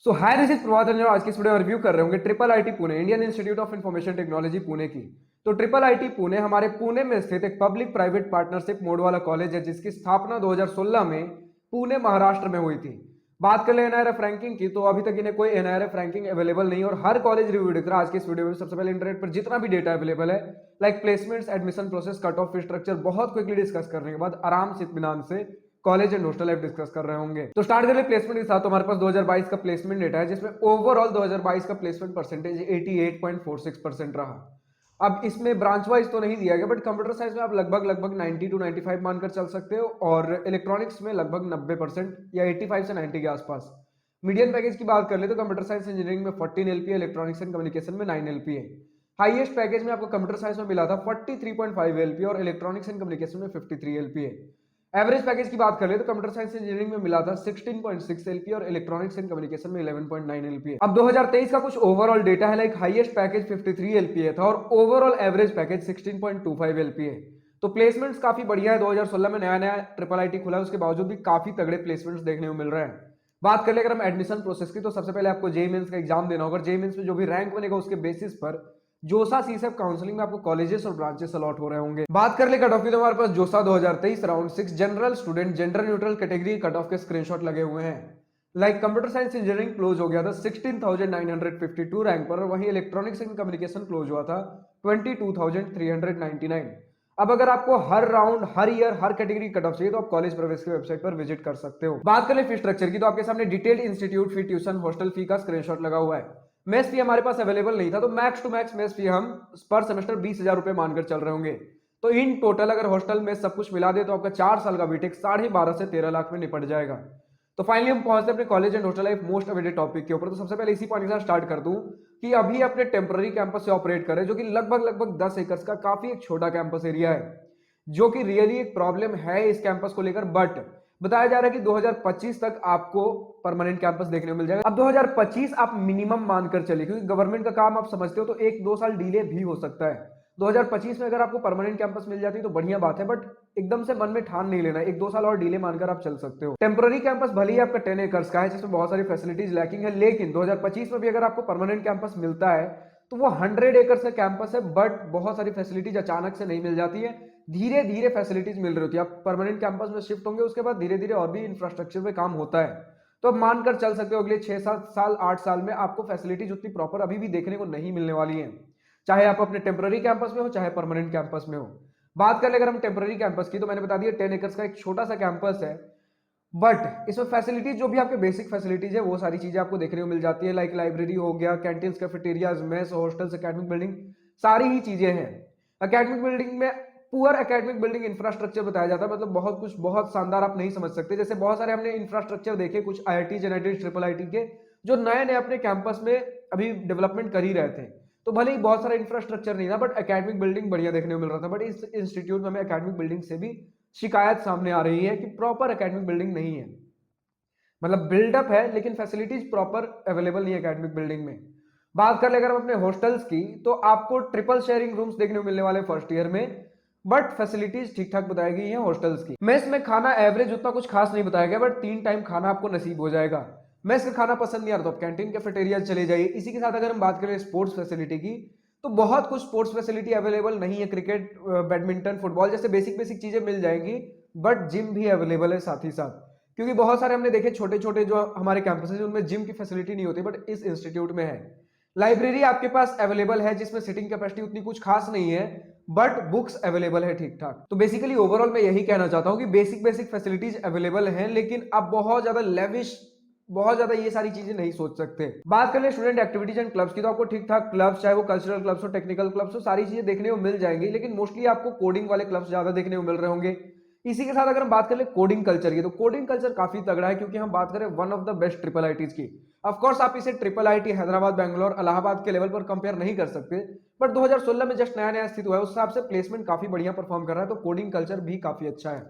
So hi, this is Prabhat Ranjan. आज की इस वीडियो में रिव्यू कर रहे होंगे triple IT Pune, Indian institute of information technology Pune की। तो ट्रिपल आईटी पुणे हमारे पुणे में स्थित एक पब्लिक प्राइवेट पार्टनरशिप मोड वाला कॉलेज है, जिसकी स्थापना 2016 में पुणे महाराष्ट्र में हुई थी। बात कर ले एनआईआरएफ रैंकिंग की, तो अभी तक इन्हें कोई एनआईआरएफ रैंकिंग अवेलेबल नहीं है और हर कॉलेज रिव्यू देख रहा है। आज की इस वीडियो में सबसे पहले इंटरनेट पर जितना भी डेटा अवेलेबल है, like placements, admission process, cut off structure, बहुत क्विकली डिस्कस करने के बाद आराम से इत्मीनान से college and hostel life discuss कर रहे होंगे। तो स्टार्ट करें प्लेसमेंट के साथ। तो हमारे पास 2022 का प्लेसमेंट डेटा है, जिसमें ओवरऑल 2022 का प्लेसमेंट परसेंटेज 88.46% रहा। अब इसमें ब्रांच वाइज तो नहीं दिया गया, बट कंप्यूटर साइंस में आप लगभग 90 टू 95 मानकर चल सकते हो, और इलेक्ट्रॉनिक्स में लगभग 90% या 85 से 90 के आसपास। मीडियम पैकेज की बात कर ले तो कंप्यूटर साइंस इंजीनियरिंग में 14 एलपीए, इलेक्ट्रॉनिक्स एंड कम्युनिकेशन में 9 एलपीए। हाईएस्ट पैकेज में आपको कंप्यूटर साइंस में मिला था 43.5 एलपीए और इलेक्ट्रॉनिक्स एंड कम्युनिकेशन में 53 एलपीए। एवरेज पैकेज की बात कर ले तो कंप्यूटर साइंस इंजीनियरिंग में मिला था 16.6 एलपीए और इलेक्ट्रॉनिक्स एंड कम्युनिकेशन में 11.9 एलपीए। अब 2023 का कुछ ओवरऑल डेटा है, लाइक हाईएस्ट पैकेज 53 एलपीए था और ओवरऑल एवरेज पैकेज 16.25 एलपीए। तो प्लेसमेंट्स काफी बढ़िया है। 2016 में नया नया ट्रिपल आईटी खुला है, उसके बावजूद भी काफी तगड़े प्लेसमेंट्स देखने को मिल रहे हैं। बात कर ले अगर हम एडमिशन प्रोसेस की, तो सबसे पहले आपको जेईई मेंस का एग्जाम देना होगा। जेईई मेंस में जो भी रैंक बनेगा उसके बेसिस पर जोसा सीसेप काउंसलिंग में आपको कॉलेजेस और ब्रांचेस अलॉट हो रहे होंगे। बात कर ले कट ऑफ की, तो हमारे पास जोसा 2023 round 6 general student gender neutral category cut off के स्क्रीनशॉट लगे हुए हैं। Like computer science engineering close हो गया था 16,952 रैंक पर, और वहीं इलेक्ट्रॉनिक्स एंड कम्युनिकेशन क्लोज हुआ था 22,399। अब अगर आपको हर राउंड, हर ईयर, हर कैटेगरी कट ऑफ चाहिए, तो आप कॉलेज प्रवेश की वेबसाइट पर विजिट कर सकते हो। बात करें फी स्ट्रक्चर की, तो आपके सामने डिटेल्ड इंस्टीट्यूट फी, ट्यूशन, हॉस्टल फी का स्क्रीनशॉट लगा हुआ है। मेस फी हमारे पास अवेलेबल नहीं था, तो मैक्स टू मैक्स मेस फी हम पर सेमेस्टर 20,000 रुपए मानकर चल रहे होंगे। तो इन टोटल अगर हॉस्टल में सब कुछ मिला दे तो आपका 4 साल का बीटेक 12.5 से 13 लाख में निपट जाएगा। तो फाइनली हम पहुंचते हैं अपने college and hostel life most awaited topic के ऊपर। तो सबसे पहले इसी पॉइंट के साथ स्टार्ट कर दूं कि अभी अपने टेम्पररी कैंपस से ऑपरेट करें, जो कि लगभग 10 एकड़ का काफी एक छोटा कैंपस एरिया है, जो कि रियली एक प्रॉब्लम है इस कैंपस को लेकर। बट बताया जा रहा है कि 2025 तक आपको परमानेंट कैंपस देखने को मिल जाएगा। अब 2025 आप मिनिमम मानकर चलिए, क्योंकि गवर्नमेंट का काम आप समझते हो, तो 1-2 साल डिले भी हो सकता है। 2025 में अगर आपको परमानेंट कैंपस मिल जाती है तो बढ़िया बात है, बट एकदम से मन में ठान नहीं लेना। 1-2 साल और डिले मानकर आप चल सकते हो। टेम्पररी कैंपस भले ही आपका 10 एकर्स का है, जिसमें बहुत सारी फैसिलिटीज लैकिंग है, लेकिन 2025 में भी अगर आपको परमानेंट कैंपस मिलता है तो वो 100 एकर्स का कैंपस है, बट बहुत सारी फैसिलिटीज अचानक से नहीं मिल जाती है। धीरे धीरे फैसिलिटीज मिल रही होती है। आप परमानेंट कैंपस में शिफ्ट होंगे, उसके बाद धीरे धीरे और भी इंफ्रास्ट्रक्चर पे काम होता है। तो अब मानकर चल सकते हो अगले 6-7 साल, 8 साल में आपको फैसिलिटीज उतनी प्रॉपर अभी भी देखने को नहीं मिलने वाली है, चाहे आप अपने टेम्पररी कैंपस में हो चाहे परमानेंट कैंपस में हो। बात कर ले अगर हम टेम्पररी कैंपस की, तो मैंने बता दिया 10 एकर्स का एक छोटा सा कैंपस है, बट इसमें फैसिलिटीज जो भी आपके बेसिक फैसिलिटीज है वो सारी चीजें आपको देखने को मिल जाती है। लाइक लाइब्रेरी हो गया, canteen, cafeterias, mess, hostels, academic building, सारी ही चीजें हैं। एकेडमिक बिल्डिंग में पुअर एकेडमिक बिल्डिंग इंफ्रास्ट्रक्चर बताया जाता है, मतलब बहुत कुछ बहुत शानदार आप नहीं समझ सकते। जैसे बहुत सारे हमने इंफ्रास्ट्रक्चर देखे कुछ आईआईटी, एनआईटी, ट्रिपल आईटी के, जो नए नए अपने कैंपस में अभी डेवलपमेंट कर ही रहे थे। तो भले ही बहुत सारा इंफ्रास्ट्रक्चर नहीं था, बट एकेडमिक बिल्डिंग बढ़िया देखने को मिल रहा था। बट इस इंस्टीट्यूट में हमें एकेडमिक बिल्डिंग से भी शिकायत सामने आ रही है कि प्रॉपर एकेडमिक बिल्डिंग नहीं है। मतलब बिल्डअप है लेकिन फैसिलिटीज प्रॉपर अवेलेबल नहीं है एकेडमिक बिल्डिंग में। बात कर ले अगर हम अपने हॉस्टल्स की, तो आपको ट्रिपल शेयरिंग रूम्स देखने को मिलने वाले फर्स्ट ईयर में, बट फैसिलिटीज ठीक ठाक बताई गई है हॉस्टल्स की। मेस में खाना एवरेज उतना कुछ खास नहीं बताया गया, बट 3 टाइम खाना आपको नसीब हो जाएगा। मेस का खाना पसंद नहीं आ रहा तो आप कैंटीन, कैफेटेरिया चले जाइए। इसी के साथ अगर हम बात करें स्पोर्ट्स फैसिलिटी की, तो बहुत कुछ स्पोर्ट्स फैसिलिटी अवेलेबल नहीं है। क्रिकेट, बैडमिंटन, फुटबॉल जैसे बेसिक बेसिक चीजें मिल जाएंगी, बट जिम भी अवेलेबल है साथ ही साथ। क्योंकि बहुत सारे हमने देखे छोटे छोटे जो हमारे कैंपस है उनमें जिम की फैसिलिटी नहीं होती, बट इस इंस्टीट्यूट में है। लाइब्रेरी आपके पास अवेलेबल है, जिसमें सिटिंग कैपेसिटी उतनी कुछ खास नहीं है, बट बुक्स अवेलेबल है ठीक ठाक। तो बेसिकली ओवरऑल मैं यही कहना चाहता हूं कि बेसिक बेसिक फैसिलिटीज अवेलेबल हैं, लेकिन आप बहुत ज्यादा लेविश, बहुत ज्यादा ये सारी चीजें नहीं सोच सकते। बात करें स्टूडेंट एक्टिविटीज एंड क्लब्स की, तो आपको ठीक ठाक क्लब्स, चाहे वो कल्चरल क्लब्स हो, टेक्निकल क्लब्स हो, सारी चीजें देखने को मिल जाएंगी, लेकिन मोस्टली आपको कोडिंग वाले क्लब्स ज्यादा देखने को मिल रहे होंगे। इसी के साथ अगर हम बात करें कोडिंग कल्चर की, तो कोडिंग कल्चर काफी तगड़ा है, क्योंकि हम बात करें one of the best triple ITs की। ऑफ कोर्स आप इसे ट्रिपल आईटी हैदराबाद, बैंगलोर, इलाहाबाद के लेवल पर कंपेयर नहीं कर सकते, बट 2016 में जस्ट नया नया स्थित हुआ है, उस हिसाब से प्लेसमेंट काफी बढ़िया परफॉर्म कर रहा है। तो कोडिंग कल्चर भी काफी अच्छा है।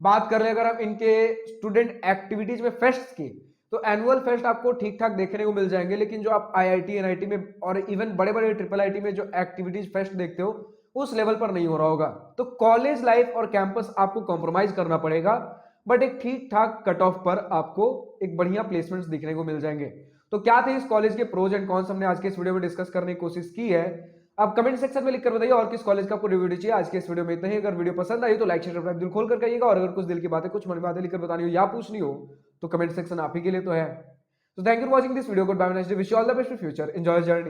बात कर रहे हैं अगर हम इनके स्टूडेंट एक्टिविटीज में फेस्ट की, तो एनुअल फेस्ट आपको ठीक ठाक देखने को मिल जाएंगे, लेकिन जो आप आईआईटी, एनआईटी में और इवन बड़े बड़े ट्रिपल आईटी में जो एक्टिविटीज फेस्ट देखते हो उस लेवल पर नहीं हो रहा होगा। तो कॉलेज लाइफ और कैंपस आपको कॉम्प्रोमाइज करना पड़ेगा, बट एक ठीक ठाक कट ऑफ पर आपको एक बढ़िया प्लेसमेंट्स दिखने को मिल जाएंगे। तो क्या थे इस कॉलेज के प्रोज एंड कॉन्स, हमने आज के इस वीडियो में डिस्कस करने की कोशिश की है। आप कमेंट सेक्शन में लिखकर बताइए और किस कॉलेज का आपको रिव्यू चाहिए। आज के इस वीडियो में इतना ही। अगर वीडियो पसंद आई तो लाइक शेयर सब्सक्राइब दिल खोल कर कहिएगा, और अगर कुछ दिल की बातें, कुछ मन की बातें लिखकर बतानी हो या पूछनी हो तो कमेंट सेक्शन आप ही के लिए तो है। तो thank you for watching this video. Good bye, nice day, wish you all the best for future, enjoy journey.